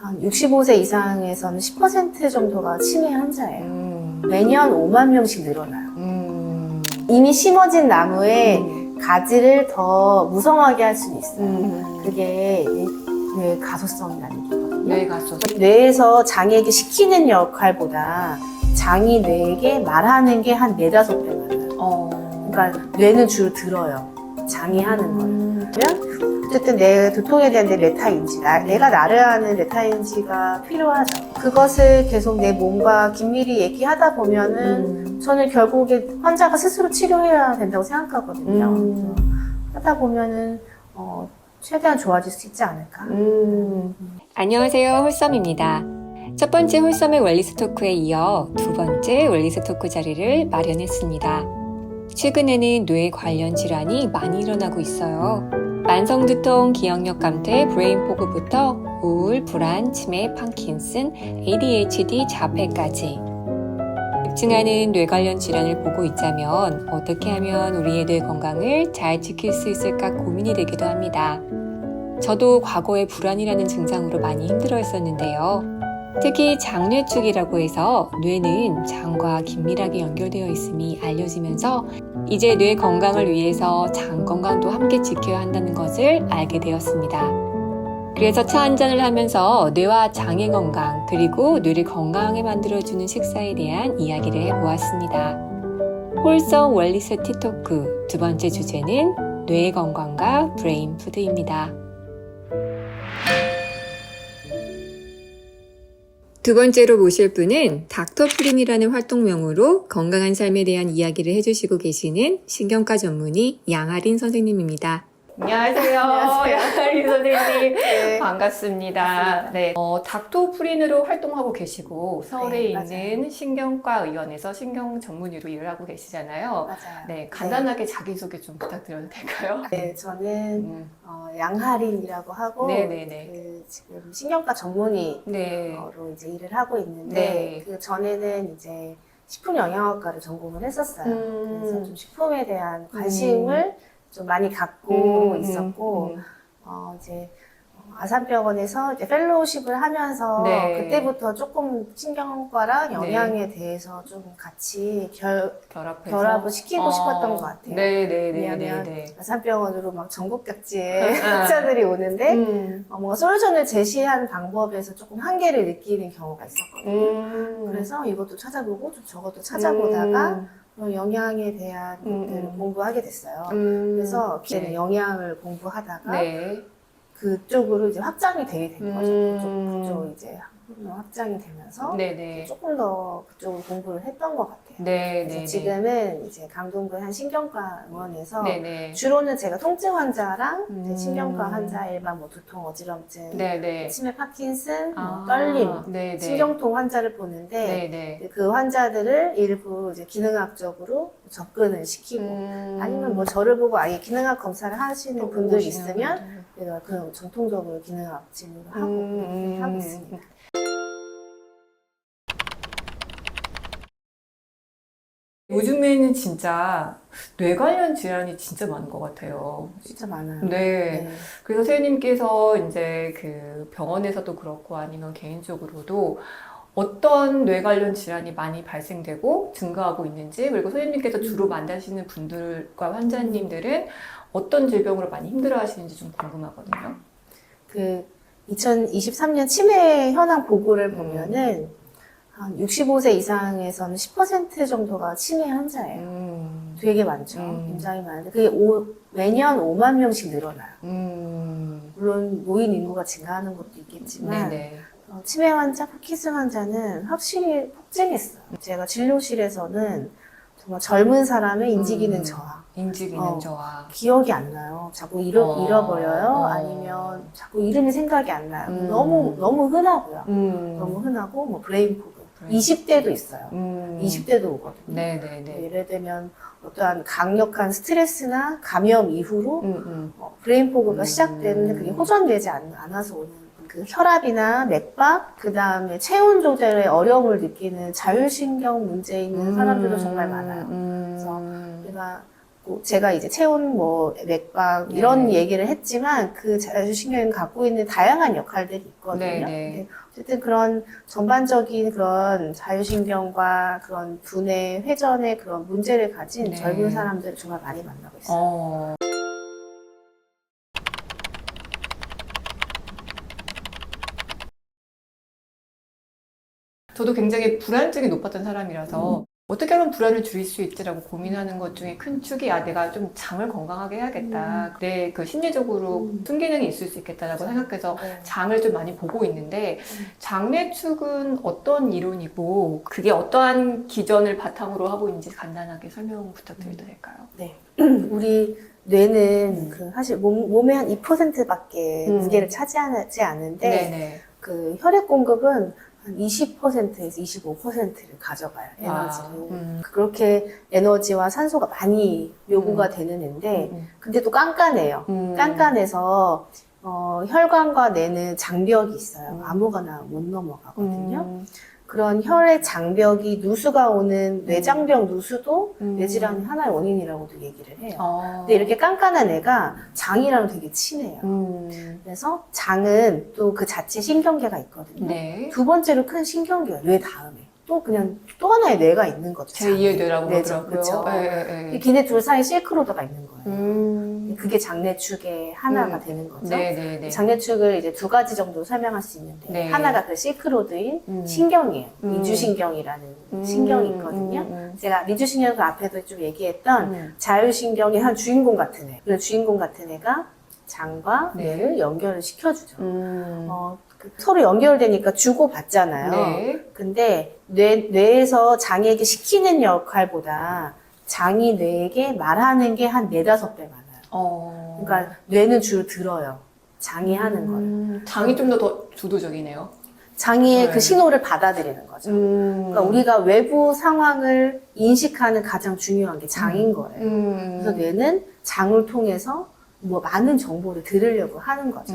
한 65세 이상에서는 10% 정도가 치매 환자예요. 매년 5만 명씩 늘어나요. 이미 심어진 나무에 가지를 더 무성하게 할 수는 있어요. 그게 뇌 가소성이라는 얘기거든요. 뇌 가소. 뇌에서 장에게 시키는 역할보다 장이 뇌에게 말하는 게 한 4~5배 많아요. 그러니까 뇌는 주로 들어요. 장이 하는 걸. 그러면 어쨌든 내 두통에 대한 내 메타인지, 내가 나를 아는 메타인지가 필요하죠. 그것을 계속 내 몸과 긴밀히 얘기하다 보면은 저는 결국에 환자가 스스로 치료해야 된다고 생각하거든요. 그래서 하다 보면은 최대한 좋아질 수 있지 않을까. 안녕하세요, 홀썸입니다. 첫 번째 홀썸의 웰니스 토크에 이어 두 번째 웰니스 토크 자리를 마련했습니다. 최근에는 뇌 관련 질환이 많이 일어나고 있어요. 만성두통, 기억력 감퇴, 브레인 포그부터 우울, 불안, 치매, 파킨슨, ADHD, 자폐까지 급증하는 뇌 관련 질환을 보고 있자면 어떻게 하면 우리의 뇌 건강을 잘 지킬 수 있을까 고민이 되기도 합니다. 저도 과거에 불안이라는 증상으로 많이 힘들어했었는데요. 특히 장뇌축이라고 해서 뇌는 장과 긴밀하게 연결되어 있음이 알려지면서 이제 뇌 건강을 위해서 장 건강도 함께 지켜야 한다는 것을 알게 되었습니다. 그래서 차 한잔을 하면서 뇌와 장의 건강 그리고 뇌를 건강하게 만들어주는 식사에 대한 이야기를 해보았습니다. 홀썸 웰니스 티토크 두 번째 주제는 뇌 건강과 브레인 푸드입니다. 두 번째로 모실 분은 닥터프린이라는 활동명으로 건강한 삶에 대한 이야기를 해주시고 계시는 신경과 전문의 양아린 선생님입니다. 안녕하세요. 안녕하세요. 양아린 선생님. 네. 반갑습니다. 네. 닥터프린으로 활동하고 계시고 서울에 네, 있는 신경과 의원에서 신경 전문의로 일을 하고 계시잖아요. 맞아요. 네, 간단하게 자기소개 좀 부탁드려도 될까요? 네, 저는 양하린이라고 하고 네네네. 지금 신경과 전문의로 네. 이제 일을 하고 있는데 네. 그 전에는 이제 식품 영양학과를 전공을 했었어요. 그래서 좀 식품에 대한 관심을 좀 많이 갖고 있었고 이제 아산병원에서 이제 펠로우십을 하면서 네. 그때부터 조금 신경과랑 영양에 대해서 좀 같이 결합을 시키고 싶었던 것 같아요. 왜냐하면 네네네네. 아산병원으로 막 전국 각지의 환자들이 오는데 뭔가 솔루션을 제시한 방법에서 조금 한계를 느끼는 경우가 있었거든요. 그래서 이것도 찾아보고 좀 저것도 찾아보다가 영양에 대한 것들을 공부하게 됐어요. 그래서 그때는 영양을 공부하다가 네. 그쪽으로 이제 확장이 되게 된 거죠. 그쪽 이제 확장이 되면서 네네. 조금 더 그쪽으로 공부를 했던 것 같아요. 네네. 그래서 지금은 이제 강동구 한 신경과 의원에서 네네. 주로는 제가 통증 환자랑 이제 신경과 환자 일반 뭐 두통, 어지럼증, 네네. 치매, 파킨슨, 뭐 떨림, 네네. 신경통 환자를 보는데 네네. 그 환자들을 일부 이제 기능학적으로 접근을 시키고 아니면 뭐 저를 보고 아예 기능학 검사를 하시는 분들이 있으면 내가 그냥 전통적으로 기능학 진료를 하고 그렇게 하고 있습니다. 요즘에는 진짜 뇌 관련 질환이 진짜 많은 것 같아요. 진짜 많아요. 네. 그래서 선생님께서 이제 그 병원에서도 그렇고 아니면 개인적으로도 어떤 뇌 관련 질환이 많이 발생되고 증가하고 있는지 그리고 선생님께서 주로 만나시는 분들과 환자님들은 어떤 질병으로 많이 힘들어 하시는지 좀 궁금하거든요. 그 2023년 치매 현황 보고를 보면은 한 65세 이상에서는 10% 정도가 치매 환자예요. 되게 많죠. 굉장히 많은데 그게 매년 5만 명씩 늘어나요. 물론 노인 인구가 증가하는 것도 있겠지만 네네. 치매 환자, 파킨슨 환자는 확실히 폭증했어요. 제가 진료실에서는 정말 젊은 사람의 인지기능 저하, 인지기능 저하. 기억이 안 나요. 자꾸 잃어버려요. 아니면 자꾸 이름이 생각이 안 나요. 너무 흔하고요. 너무 흔하고 뭐 브레인 포그. 20대도 있어요. 20대도 오거든요. 네네네. 예를 들면 어떠한 강력한 스트레스나 감염 이후로 브레인 포그가 시작되는데 그게 호전되지 않아서 오는 그 혈압이나 맥박, 그 다음에 체온 조절에 어려움을 느끼는 자율신경 문제 있는 사람들도 정말 많아요. 그래서 우리가 뭐 제가 이제 체온, 뭐 맥박 이런 네. 얘기를 했지만 그 자율신경이 갖고 있는 다양한 역할들이 있거든요. 네, 네. 근데 어쨌든 그런 전반적인 그런 자율신경과 그런 두뇌 회전의 그런 문제를 가진 네. 젊은 사람들을 정말 많이 만나고 있어요. 저도 굉장히 불안증이 높았던 사람이라서 어떻게 하면 불안을 줄일 수 있지라고 고민하는 것 중에 큰 축이 내가 좀 장을 건강하게 해야겠다. 내 그 심리적으로 순기능이 있을 수 있겠다라고 생각해서 네. 장을 좀 많이 보고 있는데 장내축은 어떤 이론이고 그게 어떠한 기전을 바탕으로 하고 있는지 간단하게 설명 부탁드려도 될까요? 네. 우리 뇌는 그 사실 몸의 한 2%밖에 무게를 차지하지 않는데 네네. 그 혈액 공급은 한 20%에서 25%를 가져가요, 에너지를. 그렇게 에너지와 산소가 많이 요구가 되는 앤데, 근데 또 깐깐해요. 깐깐해서, 혈관과 뇌는 장벽이 있어요. 아무거나 못 넘어가거든요. 그런 혈액 장벽이 누수가 오는 뇌장벽 누수도 뇌질환의 하나의 원인이라고도 얘기를 해요. 근데 이렇게 깐깐한 애가 장이랑 되게 친해요. 그래서 장은 또 그 자체 신경계가 있거든요. 네. 두 번째로 큰 신경계가 뇌 다음에 또 그냥 또 하나의 뇌가 있는 거죠. 제2의 뇌라고 뇌죠. 하더라고요. 그렇죠. 네. 걔네 둘 사이에 실크로드가 있는 거예요. 그게 장내축의 하나가 되는 거죠. 네네네. 장내축을 이제 두 가지 정도 설명할 수 있는데 네. 하나가 그 실크로드인 신경이에요. 미주신경이라는 신경이 있거든요. 제가 미주신경 그 앞에도 좀 얘기했던 자율신경의 한 주인공 같은 애. 그 주인공 같은 애가 장과 뇌를 연결을 시켜주죠. 서로 연결되니까 주고받잖아요. 네. 근데 뇌에서 장에게 시키는 역할보다 장이 뇌에게 말하는 게 한 4-5배 많아요. 그러니까 뇌는 주로 들어요. 장이 하는 거를. 장이 좀 더 주도적이네요. 장의 네. 그 신호를 받아들이는 거죠. 그러니까 우리가 외부 상황을 인식하는 가장 중요한 게 장인 거예요. 그래서 뇌는 장을 통해서 뭐 많은 정보를 들으려고 하는 거죠.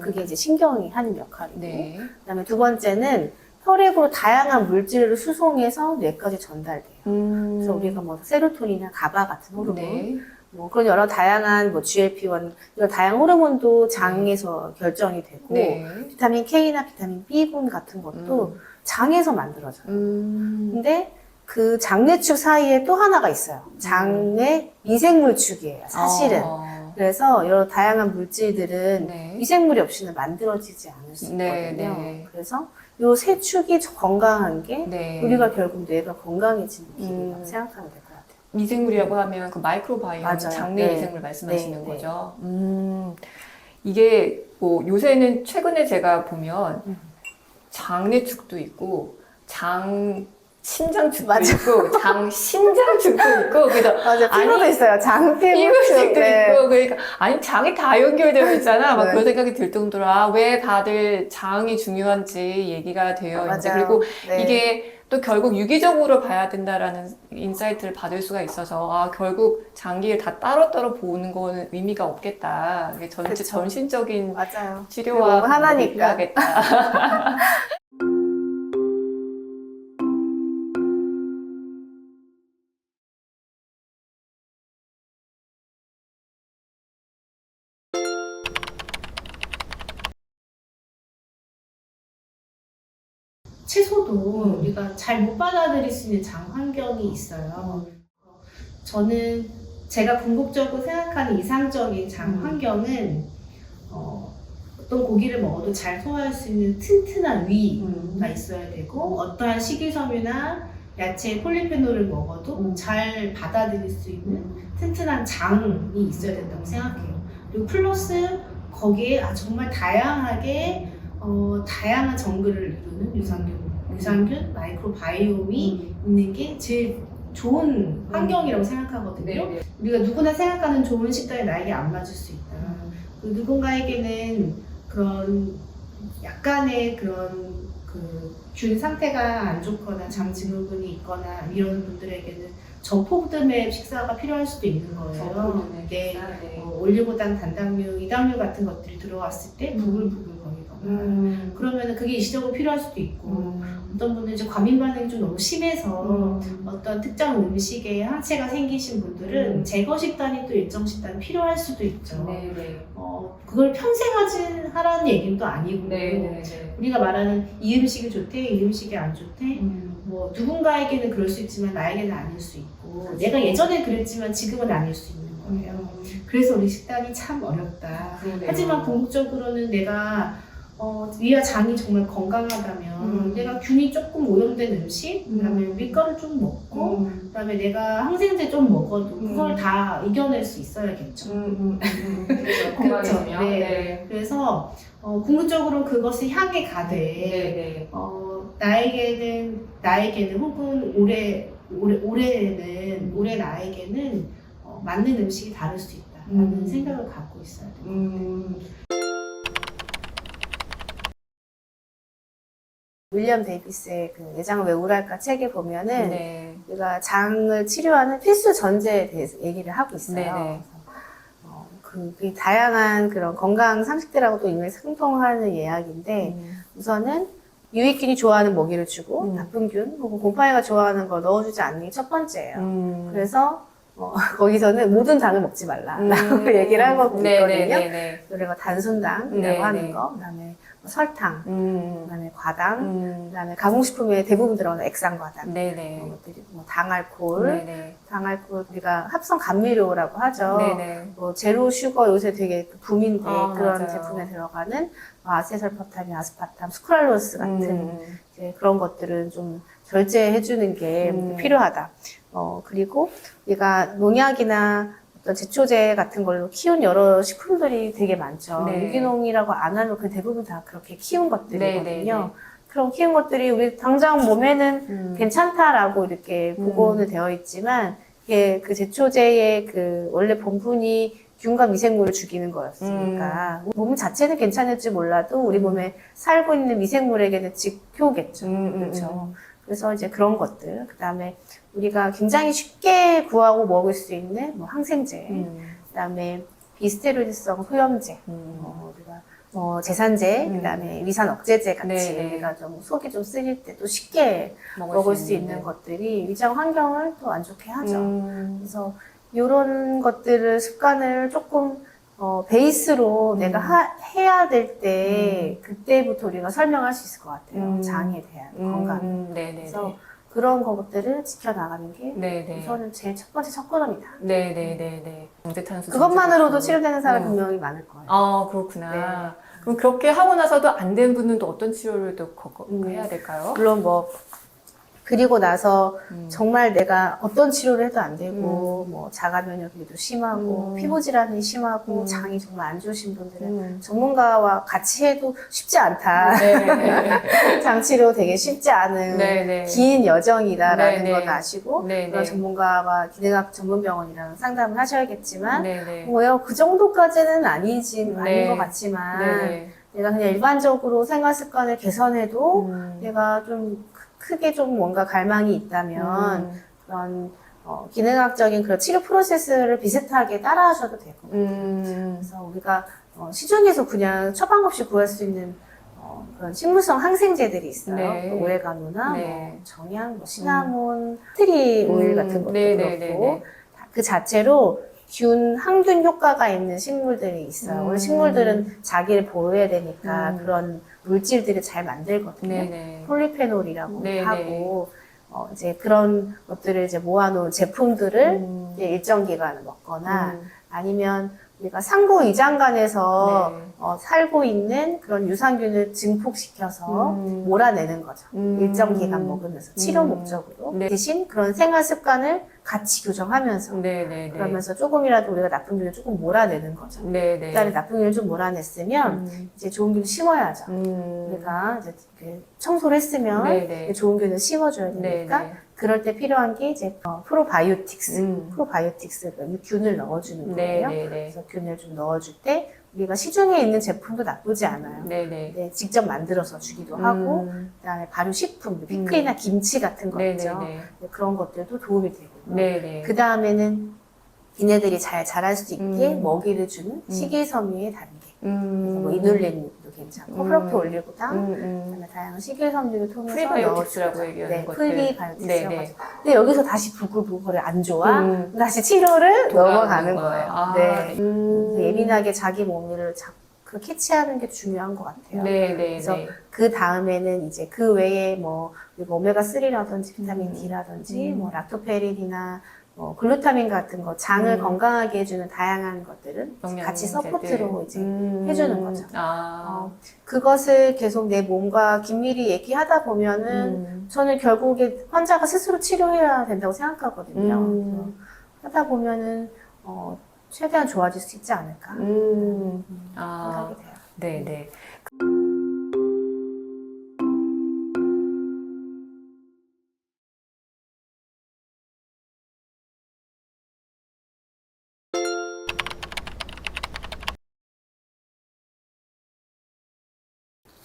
그게 이제 신경이 하는 역할이고. 네. 그다음에 두 번째는 혈액으로 다양한 물질을 수송해서 뇌까지 전달돼요. 그래서 우리가 뭐 세로토닌이나 가바 같은 호르몬, 네. 뭐 그런 여러 다양한 뭐 GLP-1 이런 다양한 호르몬도 장에서 결정이 되고 네. 비타민 K나 비타민 B군 같은 것도 장에서 만들어져요. 근데 그 장내축 사이에 또 하나가 있어요. 장내 미생물축이에요, 사실은. 그래서 여러 다양한 물질들은 네. 미생물이 없이는 만들어지지 않을 수 있거든요. 네, 네. 그래서 요 세 축이 건강한 게 네. 우리가 결국 뇌가 건강해지는 길이라고 생각하면 될 것 같아요. 미생물이라고 하면 그 마이크로바이옴, 맞아요. 장내 네. 미생물 말씀하시는 네, 거죠. 이게 뭐 요새는 최근에 제가 보면 장내축도 있고 신장축도 맞아. 있고 신장축도 있고 그래서 맞아요. 피부도 있어요. 장 피부색도 네. 있고 그러니까 아니 장이 다 연결되어 있잖아 막 네. 그런 생각이 들 정도로 왜 다들 장이 중요한지 얘기가 되어 있는데 맞아요. 그리고 네. 이게 또 결국 유기적으로 봐야 된다라는 인사이트를 받을 수가 있어서 결국 장기를 다 따로따로 보는 거는 의미가 없겠다. 이게 전체 그쵸. 전신적인 맞아요. 치료와 그리고 하나니까. 필요하겠다. 채소도 우리가 잘 못 받아들일 수 있는 장 환경이 있어요. 저는 제가 궁극적으로 생각하는 이상적인 장 환경은 어떤 고기를 먹어도 잘 소화할 수 있는 튼튼한 위가 있어야 되고 어떠한 식이섬유나 야채 폴리페놀을 먹어도 잘 받아들일 수 있는 튼튼한 장이 있어야 된다고 생각해요. 그리고 플러스 거기에 정말 다양하게 다양한 정글을 이루는 유산균, 마이크로바이옴이 있는 게 제일 좋은 환경이라고 생각하거든요. 네. 우리가 누구나 생각하는 좋은 식단이 나에게 안 맞을 수 있다. 그리고 누군가에게는 그런 약간의 그런 균 상태가 안 좋거나 장 증후군이 있거나 이런 분들에게는 저포드맵 식사가 필요할 수도 있는 거예요. 이게 올리고당, 단당류, 이당류 같은 것들이 들어왔을 때 부글부글 거리거나 그러면은 그게 일시적으로 필요할 수도 있고, 어떤 분은 이제 과민 반응이 좀 너무 심해서 어떤 특정 음식에 항체가 생기신 분들은 제거 식단이 또 일정 식단 필요할 수도 있죠. 네네. 그걸 평생 하라는 얘기는 또 아니고, 네네. 우리가 말하는 이 음식이 좋대, 이 음식이 안 좋대, 뭐 누군가에게는 그럴 수 있지만 나에게는 아닐 수 있고, 내가 예전에 그랬지만 지금은 아닐 수 있는 거예요. 그래서 우리 식단이 참 어렵다. 그러네요. 하지만 궁극적으로는 내가 위와 장이 정말 건강하다면 내가 균이 조금 오염된 음식, 그다음에 밀가루 좀 먹고, 그다음에 내가 항생제 좀 먹어도 그걸 다 이겨낼 수 있어야겠죠. 그렇죠. 건강해지면. 네. 네. 그래서 궁극적으로 그것을 향해 가되 네네. 나에게는 혹은 올해 나에게는 맞는 음식이 다를 수 있다라는 생각을 갖고 있어야 돼요. 윌리엄 데이비스의 그 내장을 왜 우울할까 책에 보면은 네. 우리가 장을 치료하는 필수 전제에 대해서 얘기를 하고 있어요. 네네. 그 다양한 그런 건강 상식들하고도 이미 상통하는 이야기인데 우선은 유익균이 좋아하는 먹이를 주고 나쁜 균 혹은 곰팡이가 좋아하는 걸 넣어주지 않는 게 첫 번째예요. 그래서 거기서는 모든 당을 먹지 말라라고 얘기를 하고 있거든요. 네네네. 그리고 단순당이라고 네네. 하는 거, 그다음에 설탕, 그다음에 과당, 그다음에 가공식품에 대부분 들어가는 액상과당, 네네. 이런 것들이 뭐 당알코올, 네네. 당알코올 우리가 합성 감미료라고 하죠. 네네. 뭐 제로 슈거 요새 되게 붐인데 그런 맞아요. 제품에 들어가는 아세설퍼탐이 아스파탐, 수크랄로스 같은 이제 그런 것들은 좀 절제해주는 게 필요하다. 그리고 우리가 농약이나 어떤 제초제 같은 걸로 키운 여러 식품들이 되게 많죠. 네. 유기농이라고 안 하면 그 대부분 다 그렇게 키운 것들이거든요. 네네네. 그런 키운 것들이 우리 당장 몸에는 괜찮다라고 이렇게 복원은 되어 있지만 이게 그 제초제의 그 원래 본분이 균과 미생물을 죽이는 거였으니까 몸 자체는 괜찮을지 몰라도 우리 몸에 살고 있는 미생물에게는 지효겠죠. 그렇죠. 그래서 이제 그런 것들, 그 다음에 우리가 굉장히 쉽게 구하고 먹을 수 있는 뭐 항생제, 그 다음에 비스테로이드성 소염제, 우리가 제산제, 그 다음에 위산 억제제 같이 네네. 우리가 좀 속이 좀 쓰릴 때도 쉽게 먹을 수 있는 것들이 위장 환경을 또 안 좋게 하죠. 그래서 이런 것들을 습관을 조금 베이스로 내가 해야 될 때 그때부터 우리가 설명할 수 있을 것 같아요. 장에 대한 건강. 네네. 그래서 그런 것들을 지켜나가는 게 네네. 우선은 제일 첫 번째 첫걸음이다. 네네네네. 정제탄소. 그것만으로도 치료되는 사람 분명히 많을 거예요. 아, 그렇구나. 그럼 그렇게 하고 나서도 안 된 분은 또 어떤 치료를 또 해야 될까요? 물론 뭐 그리고 나서 정말 내가 어떤 치료를 해도 안 되고 뭐 자가 면역력도 심하고 피부 질환이 심하고 장이 정말 안 좋으신 분들은 전문가와 같이 해도 쉽지 않다. 네. 장 치료 되게 쉽지 않은 네네. 긴 여정이다라는 네네. 건 아시고 네네. 그런 전문가와 기능학 전문병원이랑 상담을 하셔야겠지만 네네. 뭐요 그 정도까지는 아닌 네. 것 같지만 네네. 내가 그냥 일반적으로 생활 습관을 개선해도 내가 좀 크게 좀 뭔가 갈망이 있다면 그런 기능학적인 그런 치료 프로세스를 비슷하게 따라하셔도 되거든요. 그래서 우리가 시중에서 그냥 처방 없이 구할 수 있는 그런 식물성 항생제들이 있어요. 네. 오레가노나 네. 뭐 정향, 뭐 시나몬, 트리 오일 같은 것도 네네네네. 그렇고 그 자체로 항균 효과가 있는 식물들이 있어요. 원래 식물들은 자기를 보호해야 되니까 그런 물질들을 잘 만들거든요. 네네. 폴리페놀이라고 네네. 하고 이제 그런 것들을 이제 모아놓은 제품들을 이제 일정 기간 먹거나 아니면 우리가 상부 위장관에서 살고 있는 그런 유산균을 증폭시켜서 몰아내는 거죠. 일정 기간 먹으면서 치료 목적으로 네. 대신 그런 생활 습관을 같이 교정하면서 네네네. 그러면서 조금이라도 우리가 나쁜 균을 조금 몰아내는 거죠. 네네. 그다음에 나쁜 균을 좀 몰아냈으면 이제 좋은 균을 심어야죠. 우리가 이제 청소를 했으면 네네. 좋은 균을 심어줘야 되니까 네네. 그럴 때 필요한 게 이제 프로바이오틱스, 균을 넣어주는 거예요. 네네네. 그래서 균을 좀 넣어줄 때 우리가 시중에 있는 제품도 나쁘지 않아요. 네네. 네, 직접 만들어서 주기도 하고 그다음에 발효식품, 피클이나 김치 같은 거 있죠. 네네네. 네, 그런 것들도 도움이 되고요. 네네. 그 다음에는 얘네들이 잘 자랄 수 있게 먹이를 주는 식이섬유의 단계. 그래서 뭐 이눌린도 괜찮고 프로피올리고당, 그다음에 다양한 식이섬유를 통해서 프리바이오틱스라고 얘기하는 네, 것들. 프리바이오틱스라고 네네. 하죠. 근데 여기서 다시 부글부글 안 좋아. 다시 치료를 넘어가는 거예요. 아, 네. 네. 예민하게 자기 몸을 그 캐치하는 게 중요한 것 같아요. 네네. 그래서 그 다음에는 이제 그 외에 뭐 오메가3라든지 비타민 D라든지 뭐 락토페린이나 뭐 글루타민 같은 거 장을 건강하게 해주는 다양한 것들은 같이 서포트로 이제 해주는 거죠. 그것을 계속 내 몸과 긴밀히 얘기하다 보면은 저는 결국에 환자가 스스로 치료해야 된다고 생각하거든요. 그래서 하다 보면은 최대한 좋아질 수 있지 않을까 생각이 돼요. 네네.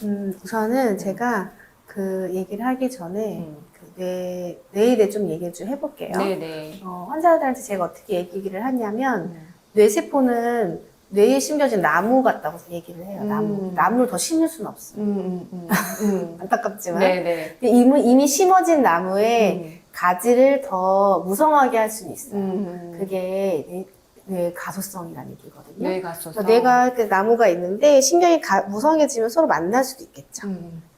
우선은 제가 그 얘기를 하기 전에 뇌에 대해 좀 얘기를 좀 해볼게요. 네네. 환자들한테 제가 어떻게 얘기를 하냐면 뇌세포는 뇌에 심겨진 나무 같다고 얘기를 해요. 나무를 더 심을 수는 없어요. 안타깝지만. 네네. 근데 이미 심어진 나무에 가지를 더 무성하게 할 수는 있어요. 그게 뇌 가소성이라는 얘기거든요. 뇌 가소성. 뇌가 그 나무가 있는데 신경이 무성해지면 서로 만날 수도 있겠죠.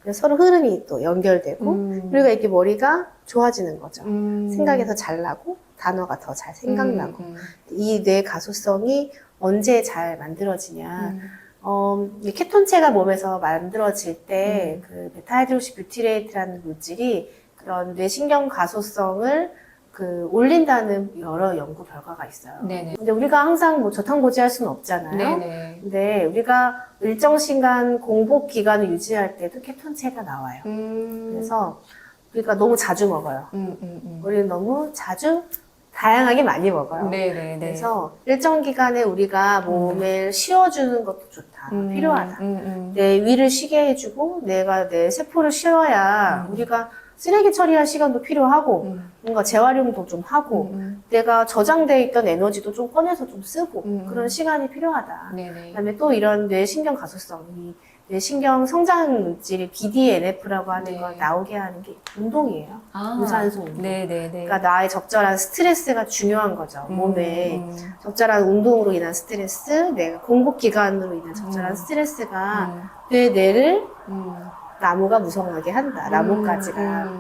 그래서 서로 흐름이 또 연결되고 우리가 이렇게 머리가 좋아지는 거죠. 생각이 더 잘 나고 단어가 더 잘 생각나고 이 뇌 가소성이 언제 잘 만들어지냐. 이 케톤체가 몸에서 만들어질 때 그 베타하이드록시 뷰티레이트라는 물질이 그런 뇌신경 가소성을 올린다는 여러 연구 결과가 있어요. 네네. 근데 우리가 항상 뭐 저탄고지할 수는 없잖아요. 네네. 근데 우리가 일정 시간 공복 기간을 유지할 때도 케톤체가 나와요. 그래서 우리가 너무 자주 먹어요. 우리는 너무 자주 다양하게 많이 먹어요. 네네네. 그래서 일정 기간에 우리가 몸을 쉬어주는 것도 좋다. 필요하다. 내 위를 쉬게 해주고 내가 내 세포를 쉬어야 우리가 쓰레기 처리할 시간도 필요하고 뭔가 재활용도 좀 하고 내가 저장되어 있던 에너지도 좀 꺼내서 좀 쓰고 그런 시간이 필요하다. 네네. 그다음에 또 이런 뇌신경 가소성, 뇌신경 성장 물질이 BDNF라고 하는 걸 나오게 하는 게 운동이에요. 유산소 운동. 네네네. 그러니까 나의 적절한 스트레스가 중요한 거죠. 몸에 적절한 운동으로 인한 스트레스, 내가 공복 기간으로 인한 적절한 스트레스가 뇌를 나무가 무성하게 한다. 나뭇가지가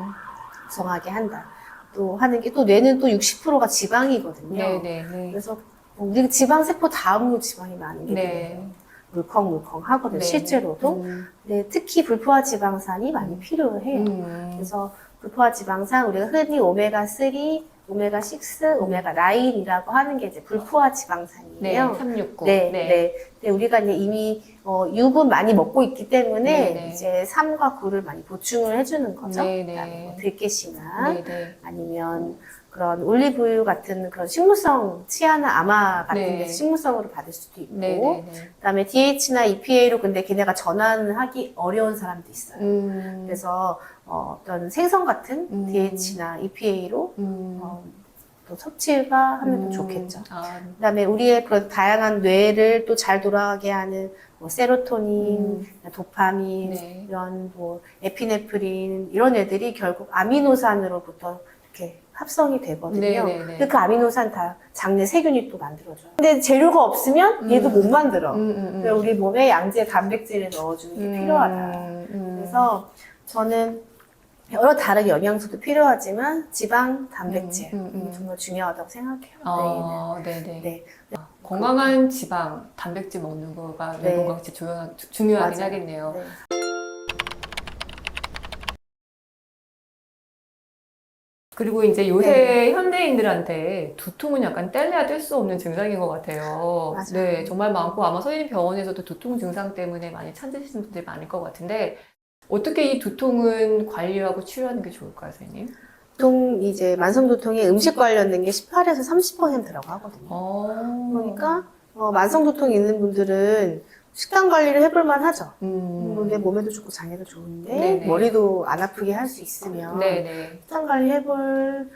무성하게 한다. 또 하는 게 또 뇌는 또 60%가 지방이거든요. 네네. 그래서 우리 지방 세포 다음으로 지방이 많은 게 네. 물컹물컹 하거든요. 네. 실제로도. 네, 특히 불포화 지방산이 많이 필요해요. 그래서 불포화 지방산 우리가 흔히 오메가3, 오메가6, 오메가9이라고 하는 게 이제 불포화 지방산이에요. 네. 369. 네. 근데 우리가 이제 이미 유분 많이 먹고 있기 때문에 네네. 이제 3과 9를 많이 보충을 해주는 거죠. 네네. 그다음에 뭐 들깨씨나 네네. 아니면 그런 올리브유 같은 그런 식물성 치아나 아마 같은 네. 게 식물성으로 받을 수도 있고 네네네. 그다음에 DH나 EPA로 근데 걔네가 전환을 하기 어려운 사람도 있어요. 그래서 어떤 생선 같은 DH나 EPA로 또 섭취가 하면 또 좋겠죠. 그다음에 우리의 그런 다양한 뇌를 또 잘 돌아가게 하는 뭐 세로토닌, 도파민, 네. 이런 뭐 에피네프린 이런 애들이 결국 아미노산으로부터 이렇게 합성이 되거든요. 네네네. 근데 그 아미노산 다 장내 세균이 또 만들어줘요. 근데 재료가 없으면 얘도 못 만들어. 그래서 우리 몸에 양질 단백질을 넣어주는 게 필요하다. 그래서 저는 여러 다른 영양소도 필요하지만 지방, 단백질 정말 중요하다고 생각해요. 네네. 네. 건강한 지방, 단백질 먹는 거가 뇌 건강에 중요하긴 맞아요. 하겠네요. 네. 그리고 이제 요새 현대인들한테 두통은 약간 뗄래야 뗄 수 없는 증상인 것 같아요. 맞아요. 네, 정말 많고 아마 선생님 병원에서도 두통 증상 때문에 많이 찾으시는 분들이 많을 것 같은데 어떻게 이 두통은 관리하고 치료하는 게 좋을까요, 선생님? 보통 이제 만성두통에 음식 관련된 게 18에서 30%라고 하거든요. 그러니까 만성두통이 있는 분들은 식단 관리를 해볼만 하죠. 내 몸에도 좋고 장에도 좋은데 네네. 머리도 안 아프게 할 수 있으면 네네. 식단 관리 해볼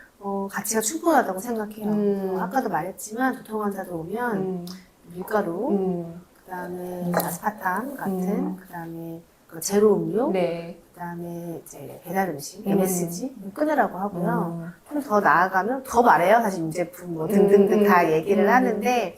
가치가 충분하다고 생각해요. 아까도 말했지만 두통 환자들 오면 밀가루, 그다음에 아스파탐 같은, 그다음에 그 제로 음료, 네. 그다음에 이제 배달 음식, MSG 끊으라고 하고요. 좀 더 나아가면 더 말해요. 사실 유제품 뭐 등등등 다 얘기를 하는데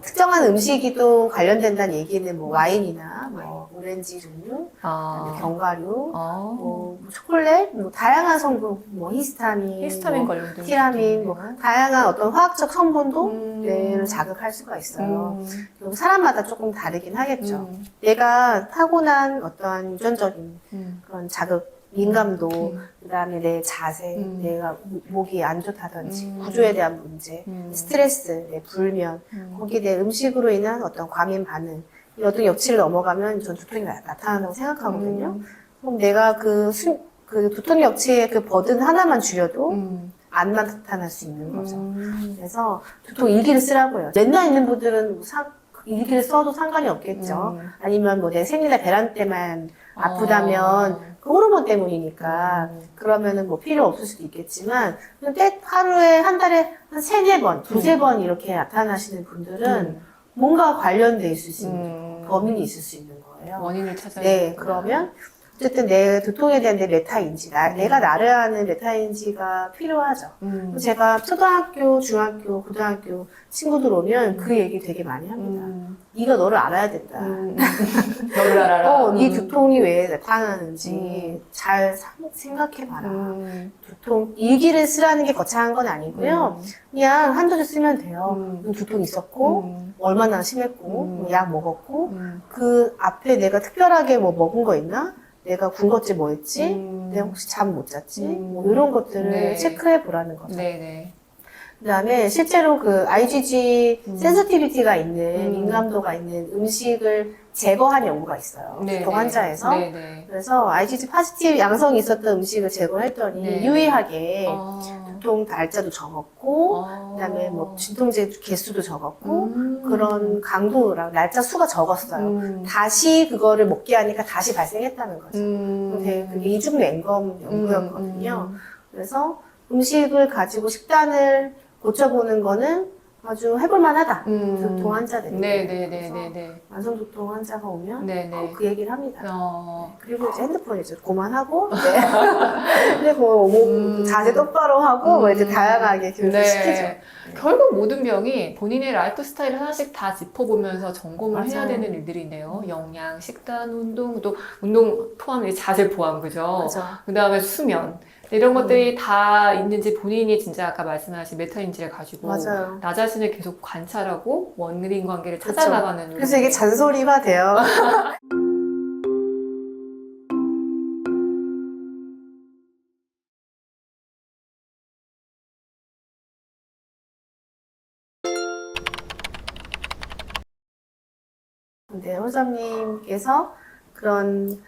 특정한 음식이 또 관련된다는 얘기는 뭐 와인이나 뭐 오렌지 종류, 그다음에 견과류, 뭐 초콜릿, 뭐 다양한 성분, 뭐 히스타민 뭐 관련된 티라민, 뭐 다양한 어떤 화학적 성분도 뇌를 자극할 수가 있어요. 그리고 사람마다 조금 다르긴 하겠죠. 내가 타고난 어떤 유전적인 그런 자극, 민감도, 그다음에 내 자세, 내가 목이 안 좋다든지, 구조에 대한 문제, 스트레스, 내 불면, 거기에 내 음식으로 인한 어떤 과민 반응, 이 어떤 역치를 넘어가면 전 두통이 나타난다고 생각하거든요. 그럼 내가 그 두통 역치의 그 버든 하나만 줄여도 안 나타날 수 있는 거죠. 그래서 두통 일기를 쓰라고요. 맨날 있는 분들은 일기를 써도 상관이 없겠죠. 아니면 뭐 내 생리나 배란 때만 아프다면 그 호르몬 때문이니까 그러면은 뭐 필요 없을 수도 있겠지만 하루에 한 달에 한 3-4번, 2-3번 이렇게 나타나시는 분들은 뭔가 관련돼 있을 수 있는 범인이 있을 수 있는 거예요. 원인을 찾아야 네, 그러면 어쨌든 내 두통에 대한 내 메타인지, 내가 나를 아는 메타인지가 필요하죠. 제가 초등학교, 중학교, 고등학교 친구들 오면 그 얘기 되게 많이 합니다. 네가 너를 알아야 된다. 너를 알아라. 네 두통이 왜 나타나는지 잘 생각해봐라. 두통 일기를 쓰라는 게 거창한 건 아니고요. 그냥 한두 줄 쓰면 돼요. 두통 있었고 얼마나 심했고 약 먹었고 그 앞에 내가 특별하게 뭐 먹은 거 있나? 내가 군것질 뭐 했지? 내가 혹시 잠 못 잤지? 뭐 이런 것들을 네. 체크해 보라는 거죠. 네네. 그 다음에 실제로 그 IgG 센서티비티가 있는, 민감도가 있는 음식을 제거한 연구가 있어요. 두통 환자에서. 네네. 그래서 IgG 포지티브 양성이 있었던 음식을 제거했더니 네. 유의하게 두통 날짜도 적었고, 그 다음에 뭐 진통제 개수도 적었고, 그런 강도랑 날짜 수가 적었어요. 다시 그거를 먹게 하니까 다시 발생했다는 거죠. 그게 이중 랜검 연구였거든요. 그래서 음식을 가지고 식단을 고쳐보는 거는 아주 해볼만 하다. 두통 환자들이. 네네네네네. 만성두통 환자가 오면 네네. 그 얘기를 합니다. 어. 그리고 이제 핸드폰 이제 그만하고, 근데 뭐 자세 똑바로 하고, 뭐 이제 다양하게 교육을 시키죠. 결국 모든 병이 본인의 라이프 스타일을 하나씩 다 짚어보면서 점검을 해야 맞아요. 되는 일들이네요. 영양, 식단, 운동, 또 운동 포함해 자세 포함, 그죠? 맞아. 그 다음에 수면. 이런 것들이 다 있는지 본인이 진짜 아까 말씀하신 메타인지를 가지고 맞아요. 나 자신을 계속 관찰하고 원인 관계를 그렇죠. 찾아나가는 그래서 이게 잔소리가 돼요. 근데 홀사님께서 그런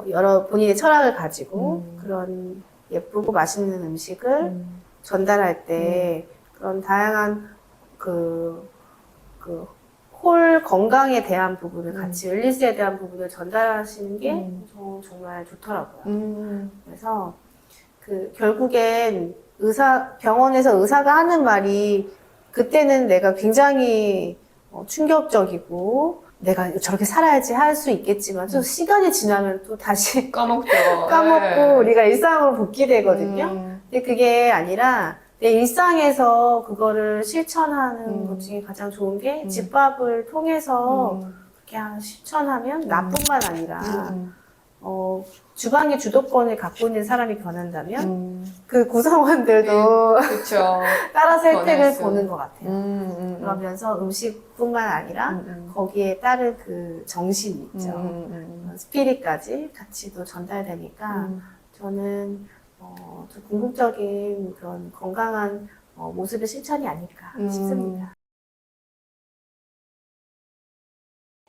여러 본인의 철학을 가지고 그런 예쁘고 맛있는 음식을 전달할 때 그런 다양한 홀 건강에 대한 부분을 같이 웰니스에 대한 부분을 전달하시는 게 정말 좋더라고요. 그래서 결국엔 병원에서 의사가 하는 말이 그때는 내가 굉장히 충격적이고 내가 저렇게 살아야지 할 수 있겠지만 또 시간이 지나면 또 다시 까먹고 우리가 일상으로 복귀되거든요. 근데 그게 아니라 내 일상에서 그거를 실천하는 것 중에 가장 좋은 게 집밥을 통해서 그렇게 실천하면 나뿐만 아니라 주방의 주도권을 갖고 있는 사람이 변한다면 그 구성원들도 그렇죠. 따라서 혜택을 변할 보는 것 같아요. 그러면서 음식뿐만 아니라 거기에 따른 그 정신이 있죠. 스피릿까지 같이 또 전달되니까 저는 좀 궁극적인 그런 건강한 모습의 실천이 아닐까 싶습니다.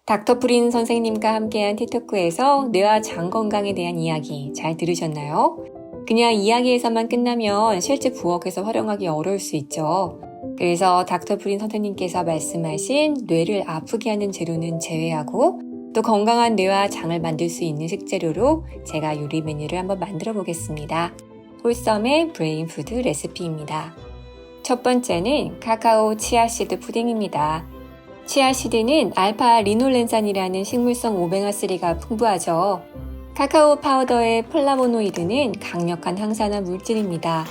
닥터 프린 선생님과 함께한 티토크에서 뇌와 장 건강에 대한 이야기 잘 들으셨나요? 그냥 이야기에서만 끝나면 실제 부엌에서 활용하기 어려울 수 있죠. 그래서 닥터 프린 선생님께서 말씀하신 뇌를 아프게 하는 재료는 제외하고 또 건강한 뇌와 장을 만들 수 있는 식재료로 제가 요리 메뉴를 한번 만들어 보겠습니다. 홀썸의 브레인 푸드 레시피입니다. 첫 번째는 카카오 치아씨드 푸딩입니다. 치아씨드는 알파 리놀렌산이라는 식물성 오메가3가 풍부하죠. 카카오 파우더의 플라보노이드는 강력한 항산화 물질입니다.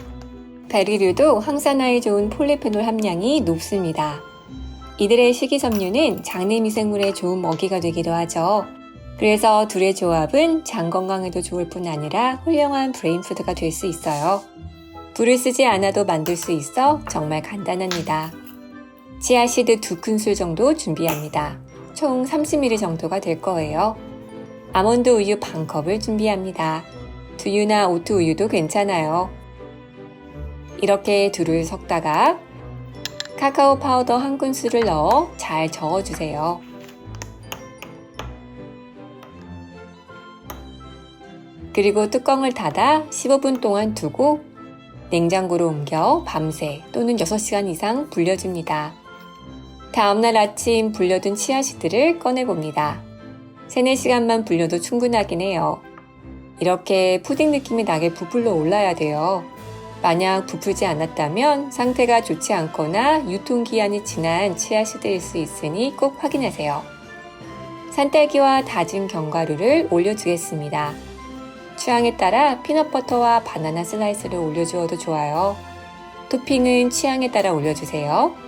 베리류도 항산화에 좋은 폴리페놀 함량이 높습니다. 이들의 식이섬유는 장내 미생물에 좋은 먹이가 되기도 하죠. 그래서 둘의 조합은 장 건강에도 좋을 뿐 아니라 훌륭한 브레인푸드가 될 수 있어요. 불을 쓰지 않아도 만들 수 있어 정말 간단합니다. 치아씨드 2큰술 정도 준비합니다. 총 30ml 정도가 될 거예요. 아몬드 우유 반컵을 준비합니다. 두유나 오트 우유도 괜찮아요. 이렇게 둘을 섞다가 카카오 파우더 1큰술을 넣어 잘 저어주세요. 그리고 뚜껑을 닫아 15분 동안 두고 냉장고로 옮겨 밤새 또는 6시간 이상 불려줍니다. 다음날 아침 불려둔 치아씨드를 꺼내봅니다. 3-4시간만 불려도 충분하긴 해요. 이렇게 푸딩 느낌이 나게 부풀러 올라야 돼요. 만약 부풀지 않았다면 상태가 좋지 않거나 유통기한이 지난 치아씨드일 수 있으니 꼭 확인하세요. 산딸기와 다진 견과류를 올려주겠습니다. 취향에 따라 피넛버터와 바나나 슬라이스를 올려주어도 좋아요. 토핑은 취향에 따라 올려주세요.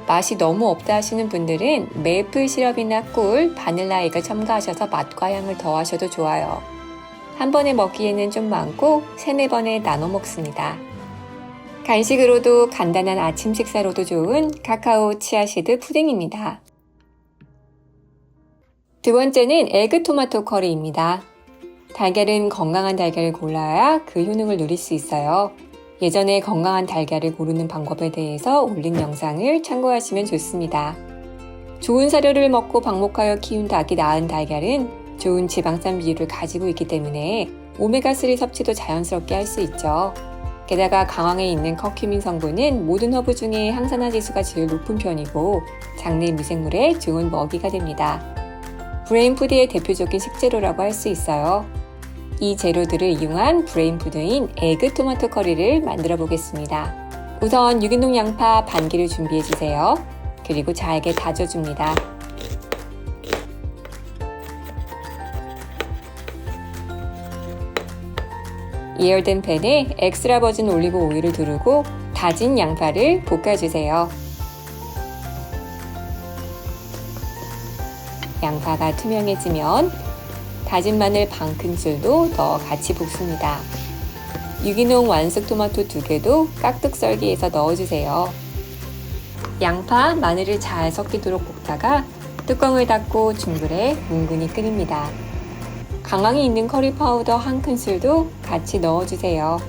맛이 너무 없다 하시는 분들은 메이플 시럽이나 꿀, 바닐라 액을 첨가하셔서 맛과 향을 더하셔도 좋아요. 한 번에 먹기에는 좀 많고 3-4번에 나눠 먹습니다. 간식으로도 간단한 아침 식사로도 좋은 카카오 치아씨드 푸딩입니다. 두 번째는 에그 토마토 커리입니다. 달걀은 건강한 달걀을 골라야 그 효능을 누릴 수 있어요. 예전에 건강한 달걀을 고르는 방법에 대해서 올린 영상을 참고하시면 좋습니다. 좋은 사료를 먹고 방목하여 키운 닭이 낳은 달걀은 좋은 지방산 비율을 가지고 있기 때문에 오메가3 섭취도 자연스럽게 할 수 있죠. 게다가 강황에 있는 커큐민 성분은 모든 허브 중에 항산화 지수가 제일 높은 편이고 장내 미생물에 좋은 먹이가 됩니다. 브레인푸드의 대표적인 식재료라고 할 수 있어요. 이 재료들을 이용한 브레인푸드인 에그 토마토 커리를 만들어 보겠습니다. 우선 유기농 양파 반개를 준비해 주세요. 그리고 잘게 다져줍니다. 예열된 팬에 엑스트라 버진 올리브 오일을 두르고 다진 양파를 볶아주세요. 양파가 투명해지면 다진 마늘 반 큰술도 넣어 같이 볶습니다. 유기농 완숙 토마토 2개도 깍둑 썰기해서 넣어주세요. 양파, 마늘을 잘 섞이도록 볶다가 뚜껑을 닫고 중불에 뭉근히 끓입니다. 강황이 있는 커리 파우더 1큰술도 같이 넣어주세요.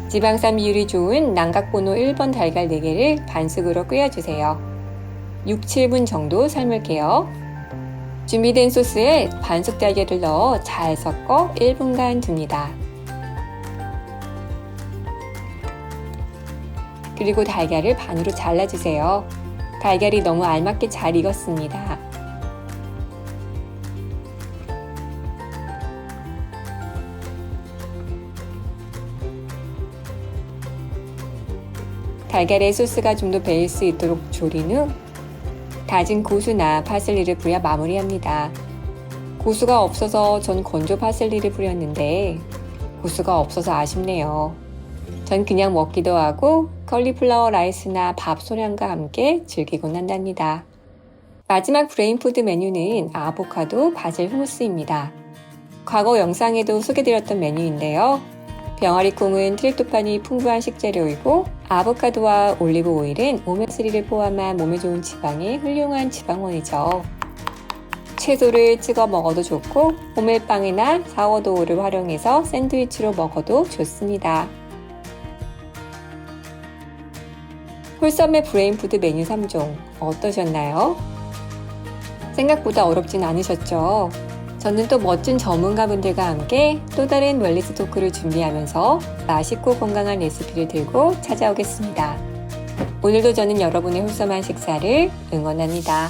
지방산 비율이 좋은 난각번호 1번 달걀 4개를 반숙으로 끓여주세요. 6-7분 정도 삶을게요. 준비된 소스에 반숙 달걀을 넣어 잘 섞어 1분간 둡니다. 그리고 달걀을 반으로 잘라주세요. 달걀이 너무 알맞게 잘 익었습니다. 달걀에 소스가 좀 더 배일 수 있도록 졸인 후 다진 고수나 파슬리를 뿌려 마무리합니다. 고수가 없어서 전 건조 파슬리를 뿌렸는데 고수가 없어서 아쉽네요. 전 그냥 먹기도 하고 컬리플라워 라이스나 밥 소량과 함께 즐기곤 한답니다. 마지막 브레인푸드 메뉴는 아보카도 바질 후무스입니다. 과거 영상에도 소개드렸던 메뉴인데요. 병아리콩은 트립토판이 풍부한 식재료이고 아보카도와 올리브 오일은 오메가3를 포함한 몸에 좋은 지방의 훌륭한 지방원이죠. 채소를 찍어 먹어도 좋고 호밀빵이나 사워도우를 활용해서 샌드위치로 먹어도 좋습니다. 홀썸의 브레인푸드 메뉴 3종 어떠셨나요? 생각보다 어렵진 않으셨죠? 저는 또 멋진 전문가분들과 함께 또 다른 웰니스 토크를 준비하면서 맛있고 건강한 레시피를 들고 찾아오겠습니다. 오늘도 저는 여러분의 홀썸한 식사를 응원합니다.